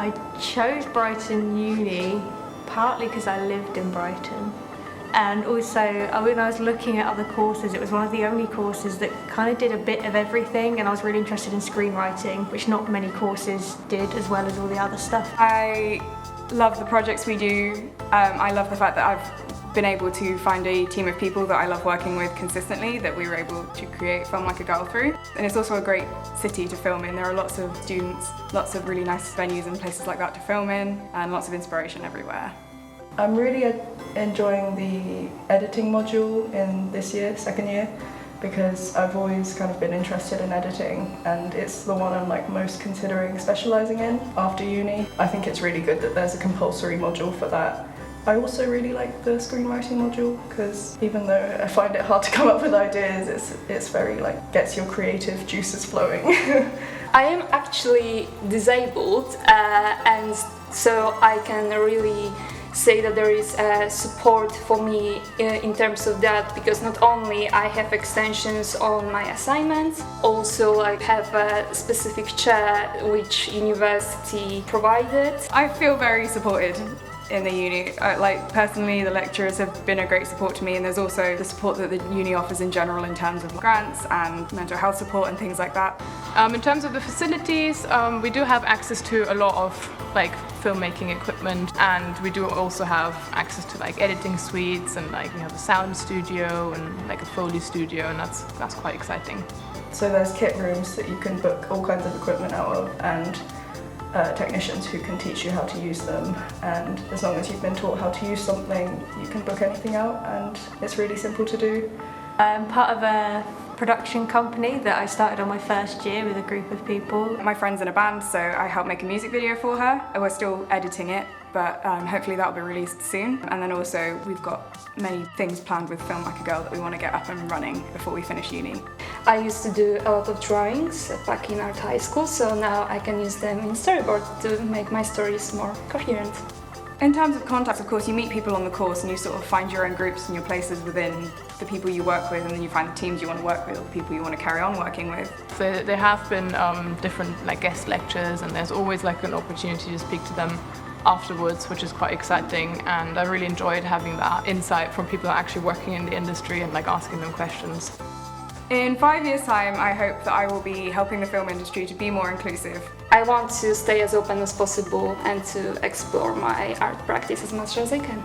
I chose Brighton Uni partly because I lived in Brighton, and also when I was looking at other courses, it was one of the only courses that kind of did a bit of everything, and I was really interested in screenwriting, which not many courses did, as well as all the other stuff. I love the projects we do. I love the fact that I've been able to find a team of people that I love working with consistently, that we were able to create Film Like a Girl through. And it's also a great city to film in. There are lots of students, lots of really nice venues and places like that to film in, and lots of inspiration everywhere. I'm really enjoying the editing module in this year, second year, because I've always kind of been interested in editing, and it's the one I'm most considering specialising in after uni. I think it's really good that there's a compulsory module for that. I also really like the screenwriting module, because even though I find it hard to come up with ideas, it's very gets your creative juices flowing. I am actually disabled, and so I can really say that there is support for me in terms of that, because not only I have extensions on my assignments, also I have a specific chair which university provided. I feel very supported in the uni. Personally, the lecturers have been a great support to me, and there's also the support that the uni offers in general in terms of grants and mental health support and things like that. In terms of the facilities, we do have access to a lot of filmmaking equipment, and we do also have access to editing suites, and we have a sound studio and a Foley studio, and that's quite exciting. So there's kit rooms that you can book all kinds of equipment out of, and technicians who can teach you how to use them, and as long as you've been taught how to use something, you can book anything out, and it's really simple to do. I'm part of a production company that I started on my first year with a group of people. My friend's in a band, so I helped make a music video for her. We're still editing it, but hopefully that'll be released soon. And then also we've got many things planned with Film Like a Girl that we want to get up and running before we finish uni. I used to do a lot of drawings back in art high school, so now I can use them in storyboard to make my stories more coherent. In terms of contacts, of course, you meet people on the course and you sort of find your own groups and your places within the people you work with, and then you find the teams you want to work with or the people you want to carry on working with. So there have been different guest lectures, and there's always an opportunity to speak to them afterwards, which is quite exciting, and I really enjoyed having that insight from people actually working in the industry and asking them questions. In 5 years' time, I hope that I will be helping the film industry to be more inclusive. I want to stay as open as possible and to explore my art practice as much as I can.